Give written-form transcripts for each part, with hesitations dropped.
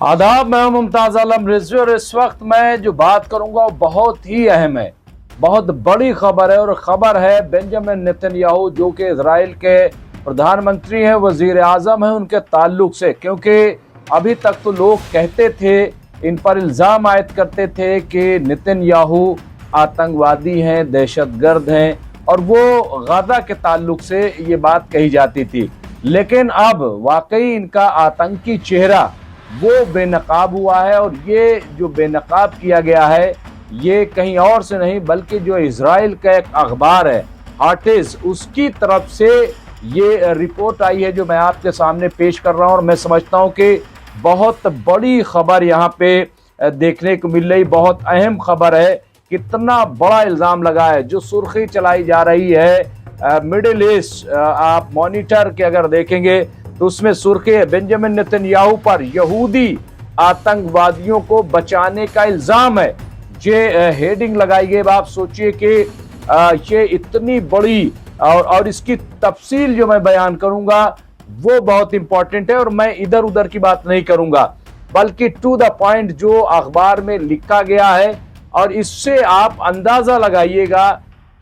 आदाब, मैं हूं मुमताज आलम रिजवी और इस वक्त मैं जो बात करूंगा वो बहुत ही अहम है, बहुत बड़ी खबर है। और खबर है बेंजामिन नेतन्याहू जो कि इजराइल के प्रधानमंत्री हैं, वजीर आजम हैं, उनके ताल्लुक से। क्योंकि अभी तक तो लोग कहते थे, इन पर इल्ज़ाम आयद करते थे कि नेतन्याहू आतंकवादी हैं, दहशतगर्द हैं, और वो गाजा के ताल्लुक से ये बात कही जाती थी। लेकिन अब वाकई इनका आतंकी चेहरा वो बेनकाब हुआ है, और ये जो बेनकाब किया गया है ये कहीं और से नहीं बल्कि जो इजराइल का एक अखबार है हार्टिज, उसकी तरफ से ये रिपोर्ट आई है जो मैं आपके सामने पेश कर रहा हूं। और मैं समझता हूं कि बहुत बड़ी खबर यहाँ पे देखने को मिल रही, बहुत अहम खबर है। कितना बड़ा इल्ज़ाम लगा है, जो सुर्खी चलाई जा रही है मिडिल ईस्ट, आप मॉनिटर के अगर देखेंगे तो उसमें सुर्खी है बेंजामिन नेतन्याहू पर यहूदी आतंकवादियों को बचाने का इल्जाम है। ये हेडिंग लगाई गई। आप सोचिए कि ये इतनी बड़ी और इसकी तफसील जो मैं बयान करूंगा वो बहुत इंपॉर्टेंट है, और मैं इधर उधर की बात नहीं करूंगा बल्कि टू द पॉइंट जो अखबार में लिखा गया है। और इससे आप अंदाजा लगाइएगा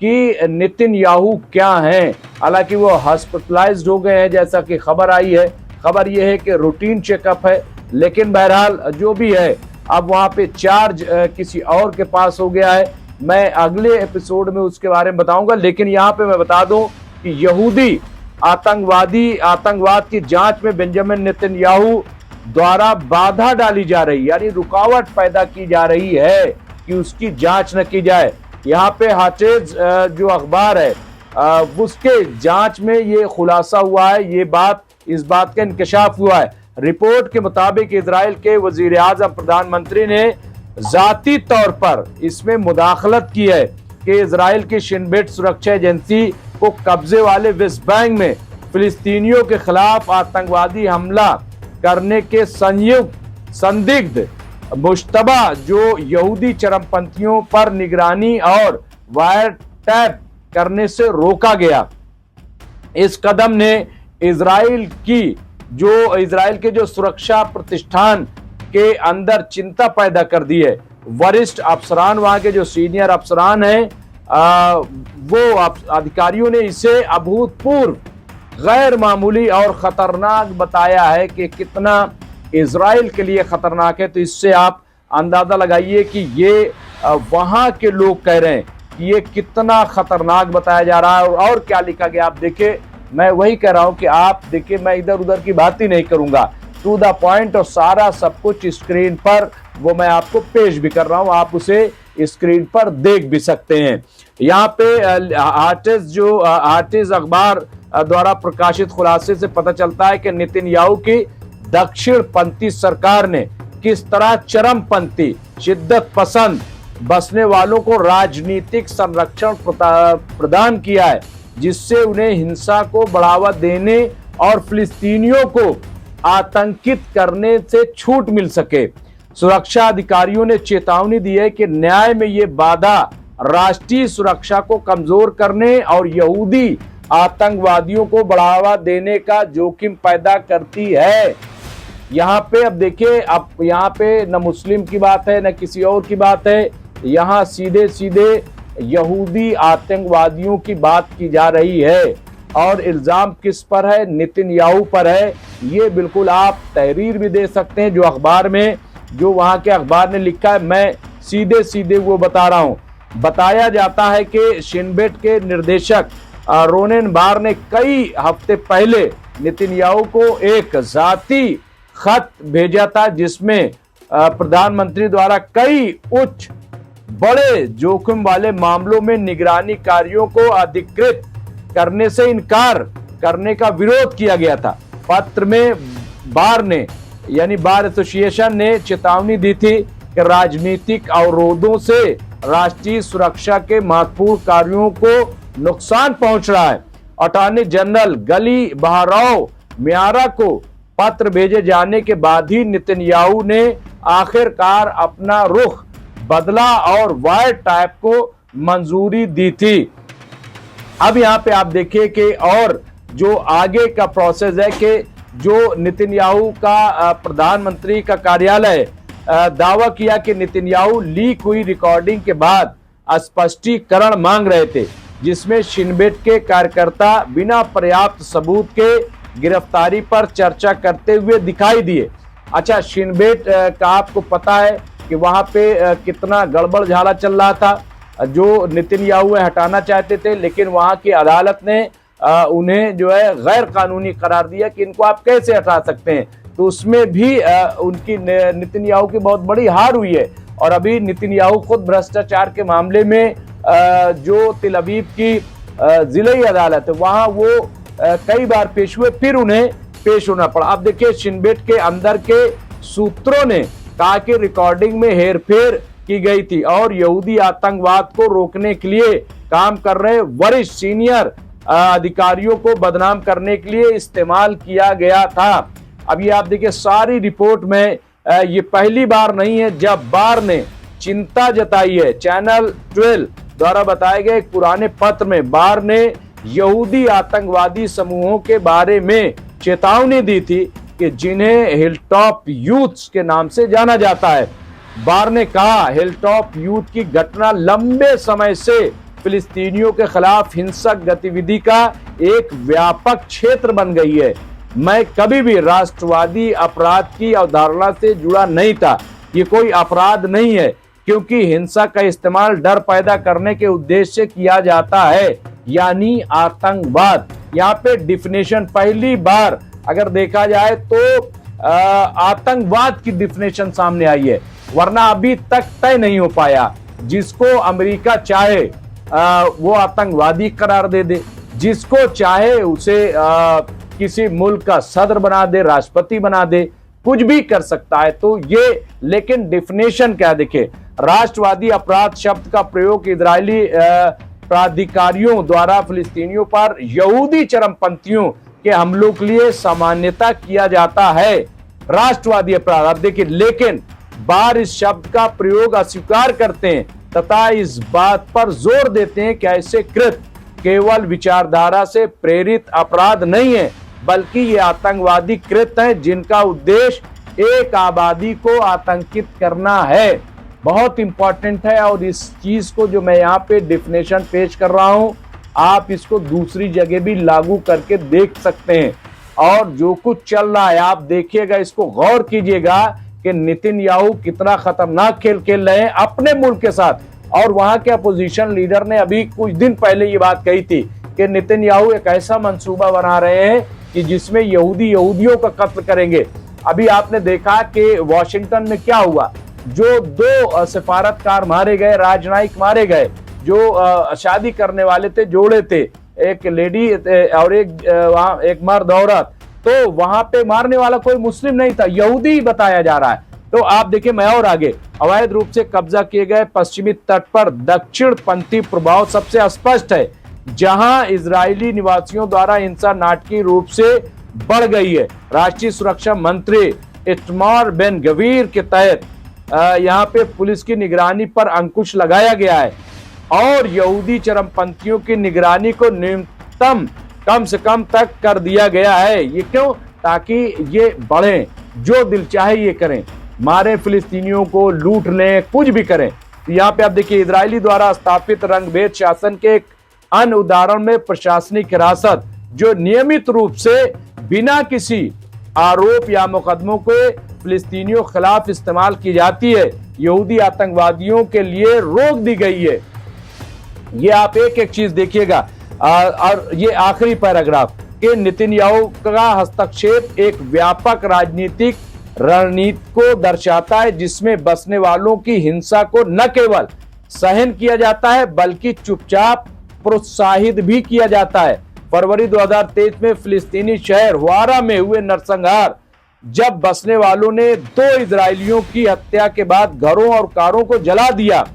कि नेतन्याहू क्या हैं। हालांकि वो हॉस्पिटलाइज्ड हो गए हैं जैसा कि खबर आई है। खबर ये है कि रूटीन चेकअप है, लेकिन बहरहाल जो भी है अब वहां पे चार्ज किसी और के पास हो गया है। मैं अगले एपिसोड में उसके बारे में बताऊंगा, लेकिन यहाँ पे मैं बता दूं कि यहूदी आतंकवाद की जांच में बेंजामिन नेतन्याहू द्वारा बाधा डाली जा रही, यानी रुकावट पैदा की जा रही है कि उसकी जांच न की जाए। यहाँ पे हार्टिज जो अखबार है उसके जांच में ये खुलासा हुआ है, इस बात का इंकशाफ हुआ है। रिपोर्ट के मुताबिक इजराइल के वजीर आजम प्रधानमंत्री ने जाती तौर पर इसमें मुदाखलत की है कि इजराइल की शिन बेट सुरक्षा एजेंसी को कब्जे वाले वेस्ट बैंक में फिलिस्तीनियों के खिलाफ आतंकवादी हमला करने के संदिग्ध मुश्तबा जो यहूदी चरमपंथियों पर निगरानी और वायर टैप करने से रोका गया। इस कदम ने इजराइल के जो सुरक्षा प्रतिष्ठान के अंदर चिंता पैदा कर दी है। वरिष्ठ अफसरान, वहां के जो सीनियर अफसरान हैं, वो अधिकारियों ने इसे अभूतपूर्व, गैर मामूली और खतरनाक बताया है कि कितना इजराइल के लिए खतरनाक है। तो इससे आप अंदाजा लगाइए कि ये वहां के लोग कह रहे हैं कि ये कितना खतरनाक बताया जा रहा है। और क्या लिखा गया आप देखिए, मैं वही कह रहा हूं कि आप देखिए, मैं इधर उधर की बात ही नहीं करूंगा, टू द पॉइंट, और सारा सब कुछ स्क्रीन पर वो मैं आपको पेश भी कर रहा हूं, आप उसे स्क्रीन पर देख भी सकते हैं। यहाँ पे हार्टिज अखबार द्वारा प्रकाशित खुलासे से पता चलता है कि नेतन्याहू की दक्षिणपंथी सरकार ने किस तरह चरमपंथी शिद्दत पसंद बसने वालों को राजनीतिक संरक्षण प्रदान किया है, जिससे उन्हें हिंसा को बढ़ावा देने और फिलिस्तीनियों को आतंकित करने से छूट मिल सके। सुरक्षा अधिकारियों ने चेतावनी दी है कि न्याय में ये बाधा राष्ट्रीय सुरक्षा को कमजोर करने और यहूदी आतंकवादियों को बढ़ावा देने का जोखिम पैदा करती है। यहाँ पे अब देखिए, अब यहाँ पे न मुस्लिम की बात है न किसी और की बात है, यहाँ सीधे सीधे यहूदी आतंकवादियों की बात की जा रही है। और इल्जाम किस पर है? नेतन्याहू पर है। ये बिल्कुल आप तहरीर भी दे सकते हैं जो अखबार में, जो वहाँ के अखबार ने लिखा है, मैं सीधे सीधे वो बता रहा हूँ। बताया जाता है कि शिन बेट के निर्देशक रोनेन बार ने कई हफ्ते पहले नेतन्याहू को एक जाती खत भेजा था, जिसमें प्रधानमंत्री द्वारा कई उच्च बड़े जोखिम वाले मामलों में निगरानी कार्यों को अधिकृत करने से इनकार करने का विरोध किया गया था। पत्र में बार एसोसिएशन ने चेतावनी दी थी कि राजनीतिक अवरोधों से राष्ट्रीय सुरक्षा के महत्वपूर्ण कार्यों को नुकसान पहुंच रहा है। अटॉर्नी जनरल गली बहराव मियारा को पत्र भेजे जाने के बाद ही नेतन्याहू ने आखिरकार अपना रुख बदला और वायर टैप को मंजूरी दी थी। अब यहाँ पे आप देखिए कि और जो आगे का प्रोसेस है कि जो नेतन्याहू का प्रधानमंत्री का कार्यालय दावा किया कि नेतन्याहू लीक हुई रिकॉर्डिंग के बाद स्पष्टीकरण मांग रहे थे, जिसमें शिनबेट के कार्यकर्ता बिना पर्याप्त सबूत के गिरफ्तारी पर चर्चा करते हुए दिखाई दिए। अच्छा, शिनबेट का आपको पता है कि वहां पे कितना गड़बड़ झाला चल रहा था, जो नेतन्याहू हटाना चाहते थे, लेकिन वहां की अदालत ने उन्हें जो है गैर कानूनी करार दिया कि इनको आप कैसे हटा सकते हैं। तो उसमें भी उनकी नेतन्याहू की बहुत बड़ी हार हुई है। और अभी नेतन्याहू खुद भ्रष्टाचार के मामले में जो तेल अवीव की जिले अदालत है वहां वो कई बार पेश हुए, फिर उन्हें पेश होना पड़ा। अब देखिए, शिनबेट के अंदर के सूत्रों ने कहा कि रिकॉर्डिंग में हेरफेर की गई थी और यहूदी आतंकवाद को रोकने के लिए काम कर रहे वरिष्ठ सीनियर अधिकारियों को बदनाम करने के लिए इस्तेमाल किया गया था। अब ये आप देखिए, सारी रिपोर्ट में ये पहली बार नहीं है जब बार ने चिंता जताई है। चैनल 12 द्वारा बताए गए एक पुराने पत्र में बार ने यहूदी आतंकवादी समूहों के बारे में चेतावनी दी थी कि जिन्हें हिलटॉप यूथ्स के नाम से जाना जाता है। बार ने कहा, हिलटॉप यूथ की घटना लंबे समय से फिलिस्तीनियों के खिलाफ हिंसक गतिविधि का एक व्यापक क्षेत्र बन गई है। मैं कभी भी राष्ट्रवादी अपराध की अवधारणा से जुड़ा नहीं था। ये कोई अपराध नहीं है, क्योंकि हिंसा का इस्तेमाल डर पैदा करने के उद्देश्य से किया जाता है, यानी आतंकवाद। यहाँ पे डिफिनेशन पहली बार अगर देखा जाए तो आतंकवाद की डिफिनेशन सामने आई है, वरना अभी तक तय नहीं हो पाया। जिसको अमेरिका चाहे वो आतंकवादी करार दे दे, जिसको चाहे उसे किसी मुल्क का सदर बना दे, राष्ट्रपति बना दे, कुछ भी कर सकता है। तो ये, लेकिन डिफिनेशन क्या देखे, राष्ट्रवादी अपराध शब्द का प्रयोग इजरायली प्राधिकारियों द्वारा फिलिस्तीनियों पर यहूदी चरमपंथियों के हमलों के लिए सामान्यता किया जाता है, राष्ट्रवादी अपराध। अब देखिए, लेकिन बार इस शब्द का प्रयोग अस्वीकार करते हैं तथा इस बात पर जोर देते हैं कि ऐसे कृत्य केवल विचारधारा से प्रेरित अपराध नहीं है, बल्कि ये आतंकवादी कृत्य हैं जिनका उद्देश्य एक आबादी को आतंकित करना है। बहुत इंपॉर्टेंट है। और इस चीज को जो मैं यहाँ पे डिफिनेशन पेश कर रहा हूँ, आप इसको दूसरी जगह भी लागू करके देख सकते हैं। और जो कुछ चल रहा है आप देखिएगा, इसको गौर कीजिएगा कि नेतन्याहू कितना खतरनाक खेल खेल रहे हैं अपने मुल्क के साथ। और वहां के अपोजिशन लीडर ने अभी कुछ दिन पहले ये बात कही थी कि नेतन्याहू एक ऐसा मंसूबा बना रहे हैं कि जिसमें यहूदियों का कत्ल करेंगे। अभी आपने देखा कि वॉशिंगटन में क्या हुआ, जो 2 सिफारतकार मारे गए, राजनयिक मारे गए, जो शादी करने वाले थे, जोड़े थे, एक लेडी और एक मर्द औरत। तो वहां पे मारने वाला कोई मुस्लिम नहीं था, यहूदी बताया जा रहा है। तो आप देखिए, मैं और आगे, अवैध रूप से कब्जा किए गए पश्चिमी तट पर दक्षिण पंथी प्रभाव सबसे स्पष्ट है, जहां इजरायली निवासियों द्वारा हिंसा नाटकीय रूप से बढ़ गई है। राष्ट्रीय सुरक्षा मंत्री इतमार बेन गवीर के तहत यहाँ पे पुलिस की निगरानी पर अंकुश लगाया गया है और यहूदी चरमपंथियों की निगरानी को न्यूनतम कम से कम तक कर दिया गया है। ये क्यों? ताकि ये बढ़े, जो दिल चाहे ये करें, मारे फिलिस्तीनियों को, लूट लें, कुछ भी करें। तो यहाँ पे आप देखिए, इजरायली द्वारा स्थापित रंगभेद शासन के एक अन्य उदाहरण में प्रशासनिक हिरासत, जो नियमित रूप से बिना किसी आरोप या मुकदमों के फिलिस्तीनियों के खिलाफ इस्तेमाल की जाती है, यहूदी आतंकवादियों के लिए रोक दी गई है। ये आप एक एक चीज देखिएगा। और ये आखिरी पैराग्राफ के नेतन्याहू का हस्तक्षेप एक व्यापक राजनीतिक रणनीति को दर्शाता है, जिसमें बसने वालों की हिंसा को न केवल सहन किया जाता है बल्कि चुपचाप प्रोत्साहित भी किया जाता है। फरवरी 2023 में फिलिस्तीनी शहर वारा में हुए नरसंहार, जब बसने वालों ने 2 इजरायलियों की हत्या के बाद घरों और कारों को जला दिया,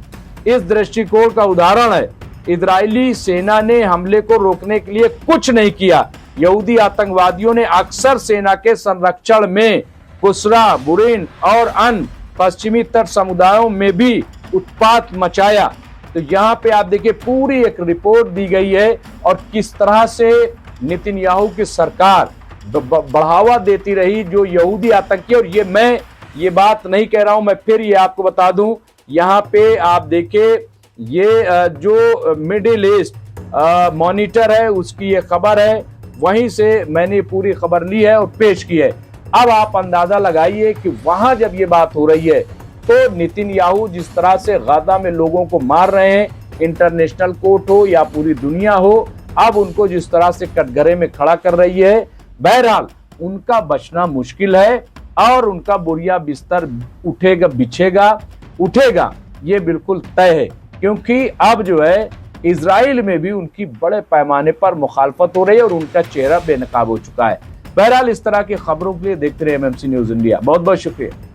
इस दृष्टिकोण का उदाहरण है। इजरायली सेना ने हमले को रोकने के लिए कुछ नहीं किया। यहूदी आतंकवादियों ने अक्सर सेना के संरक्षण में कुसरा, बुरीन और अन्य पश्चिमी तट समुदायों में भी उत्पात मचाया। तो यहाँ पे आप देखिए, पूरी एक रिपोर्ट दी गई है और किस तरह से नेतन्याहू की सरकार बढ़ावा देती रही जो यहूदी आतंकी। और मैं ये बात नहीं कह रहा हूं, मैं फिर ये आपको बता दूं, यहाँ पे आप देखिए ये जो मिडिल ईस्ट मॉनिटर है उसकी ये खबर है, वहीं से मैंने पूरी खबर ली है और पेश की है। अब आप अंदाजा लगाइए कि वहां जब ये बात हो रही है तो नेतन्याहू जिस तरह से गाजा में लोगों को मार रहे हैं, इंटरनेशनल कोर्ट हो या पूरी दुनिया हो, अब उनको जिस तरह से कटघरे में खड़ा कर रही है, बहरहाल उनका बचना मुश्किल है और उनका बोरिया बिस्तर उठेगा ये बिल्कुल तय है। क्योंकि अब जो है इजराइल में भी उनकी बड़े पैमाने पर मुखालफत हो रही है और उनका चेहरा बेनकाब हो चुका है। बहरहाल इस तरह की खबरों के लिए देखते रहे एमएमसी न्यूज इंडिया। बहुत बहुत शुक्रिया।